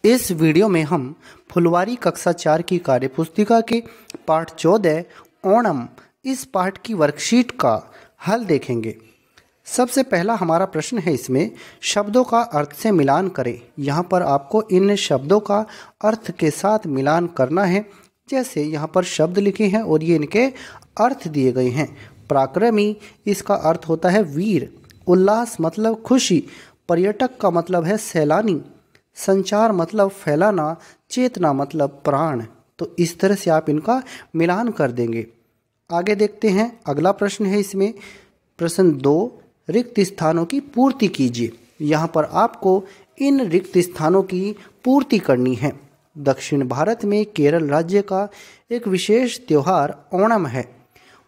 इस वीडियो में हम फुलवारी कक्षा 4 की कार्यपुस्तिका के पाठ 14 ओणम इस पाठ की वर्कशीट का हल देखेंगे। सबसे पहला हमारा प्रश्न है, इसमें शब्दों का अर्थ से मिलान करें। यहाँ पर आपको इन शब्दों का अर्थ के साथ मिलान करना है। जैसे यहाँ पर शब्द लिखे हैं और ये इनके अर्थ दिए गए हैं। पराक्रमी, इसका अर्थ होता है वीर। उल्लास मतलब खुशी। पर्यटक का मतलब है सैलानी। संचार मतलब फैलाना। चेतना मतलब प्राण। तो इस तरह से आप इनका मिलान कर देंगे। आगे देखते हैं, अगला प्रश्न है इसमें प्रश्न 2, रिक्त स्थानों की पूर्ति कीजिए। यहाँ पर आपको इन रिक्त स्थानों की पूर्ति करनी है। दक्षिण भारत में केरल राज्य का एक विशेष त्यौहार ओणम है।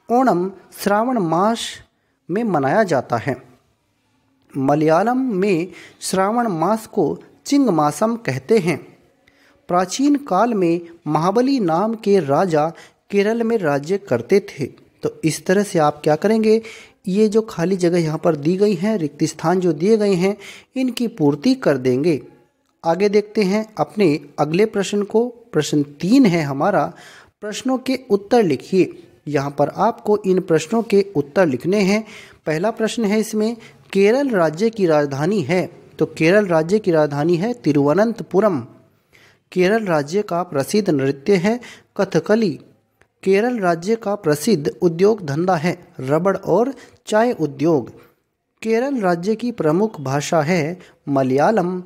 ओणम श्रावण मास में मनाया जाता है। मलयालम में श्रावण मास को चिंगमासम कहते हैं। प्राचीन काल में महाबली नाम के राजा केरल में राज्य करते थे। तो इस तरह से आप क्या करेंगे, ये जो खाली जगह यहाँ पर दी गई हैं, रिक्त स्थान जो दिए गए हैं, इनकी पूर्ति कर देंगे। आगे देखते हैं अपने अगले प्रश्न को। प्रश्न 3 है हमारा, प्रश्नों के उत्तर लिखिए। यहाँ पर आपको इन प्रश्नों के उत्तर लिखने हैं। पहला प्रश्न है इसमें, केरल राज्य की राजधानी है। तो केरल राज्य की राजधानी है तिरुवनंतपुरम। केरल राज्य का प्रसिद्ध नृत्य है कथकली। केरल राज्य का प्रसिद्ध उद्योग धंधा है रबड़ और चाय उद्योग। केरल राज्य की प्रमुख भाषा है मलयालम।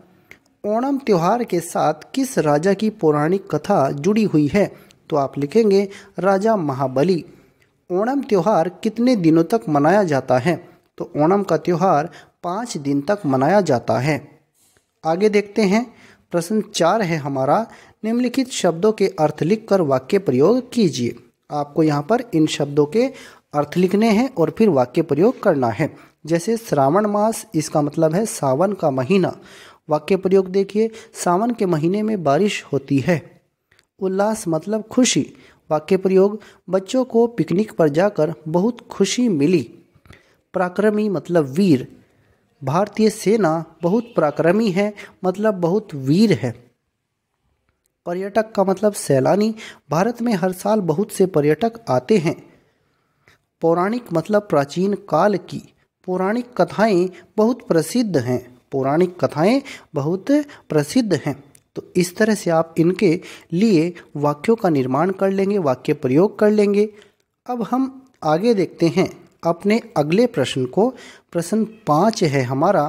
ओणम त्योहार के साथ किस राजा की पौराणिक कथा जुड़ी हुई है? तो आप लिखेंगे राजा महाबली। ओणम त्योहार कितने दिनों तक मनाया जाता है? तो ओणम का त्योहार 5 दिन तक मनाया जाता है। आगे देखते हैं, प्रश्न 4 है हमारा, निम्नलिखित शब्दों के अर्थ लिखकर वाक्य प्रयोग कीजिए। आपको यहाँ पर इन शब्दों के अर्थ लिखने हैं और फिर वाक्य प्रयोग करना है। जैसे श्रावण मास, इसका मतलब है सावन का महीना। वाक्य प्रयोग देखिए, सावन के महीने में बारिश होती है। उल्लास मतलब खुशी। वाक्य प्रयोग, बच्चों को पिकनिक पर जाकर बहुत खुशी मिली। पराक्रमी मतलब वीर। भारतीय सेना बहुत पराक्रमी है, मतलब बहुत वीर है। पर्यटक का मतलब सैलानी। भारत में हर साल बहुत से पर्यटक आते हैं। पौराणिक मतलब प्राचीन काल की। पौराणिक कथाएं बहुत प्रसिद्ध हैं। पौराणिक कथाएं बहुत प्रसिद्ध हैं। तो इस तरह से आप इनके लिए वाक्यों का निर्माण कर लेंगे, वाक्य प्रयोग कर लेंगे। अब हम आगे देखते हैं अपने अगले प्रश्न को। प्रश्न 5 है हमारा,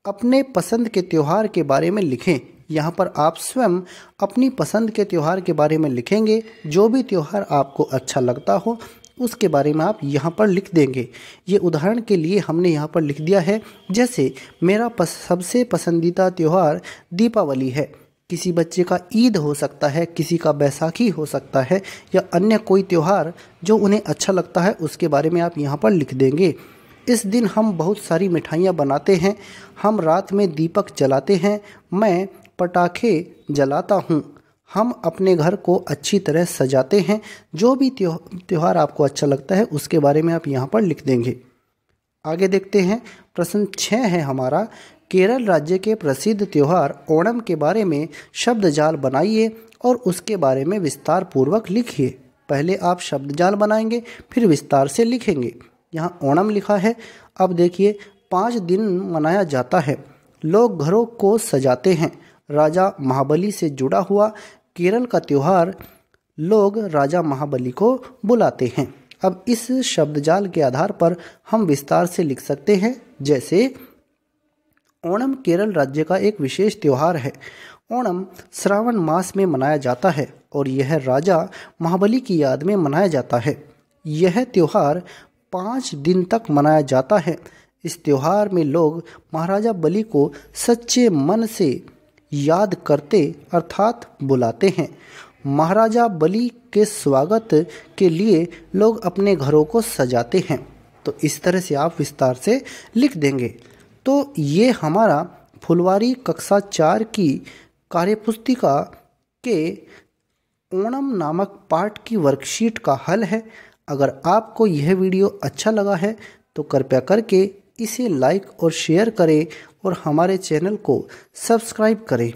अपने पसंद के त्यौहार के बारे में लिखें। यहाँ पर आप स्वयं अपनी पसंद के त्यौहार के बारे में लिखेंगे। जो भी त्यौहार आपको अच्छा लगता हो उसके बारे में आप यहाँ पर लिख देंगे। ये उदाहरण के लिए हमने यहाँ पर लिख दिया है। जैसे मेरा सबसे पसंदीदा त्यौहार दीपावली है। किसी बच्चे का ईद हो सकता है, किसी का बैसाखी हो सकता है, या अन्य कोई त्यौहार जो उन्हें अच्छा लगता है उसके बारे में आप यहाँ पर लिख देंगे। इस दिन हम बहुत सारी मिठाइयाँ बनाते हैं। हम रात में दीपक जलाते हैं। मैं पटाखे जलाता हूँ। हम अपने घर को अच्छी तरह सजाते हैं। जो भी त्यौहार आपको अच्छा लगता है उसके बारे में आप यहाँ पर लिख देंगे। आगे देखते हैं, प्रश्न 6 है हमारा, केरल राज्य के प्रसिद्ध त्यौहार ओणम के बारे में शब्द जाल बनाइए और उसके बारे में विस्तार पूर्वक लिखिए। पहले आप शब्द जाल बनाएंगे, फिर विस्तार से लिखेंगे। यहाँ ओणम लिखा है। अब देखिए, 5 दिन मनाया जाता है। लोग घरों को सजाते हैं। राजा महाबली से जुड़ा हुआ केरल का त्यौहार, लोग राजा महाबली को बुलाते हैं। अब इस शब्द जाल के आधार पर हम विस्तार से लिख सकते हैं। जैसे ओणम केरल राज्य का एक विशेष त्यौहार है। ओणम श्रावण मास में मनाया जाता है और यह राजा महाबली की याद में मनाया जाता है। यह त्यौहार 5 दिन तक मनाया जाता है। इस त्यौहार में लोग महाराजा बलि को सच्चे मन से याद करते अर्थात बुलाते हैं। महाराजा बलि के स्वागत के लिए लोग अपने घरों को सजाते हैं। तो इस तरह से आप विस्तार से लिख देंगे। तो ये हमारा फुलवारी कक्षा 4 की कार्यपुस्तिका के ओणम नामक पाठ की वर्कशीट का हल है। अगर आपको यह वीडियो अच्छा लगा है तो कृपया करके इसे लाइक और शेयर करें और हमारे चैनल को सब्सक्राइब करें।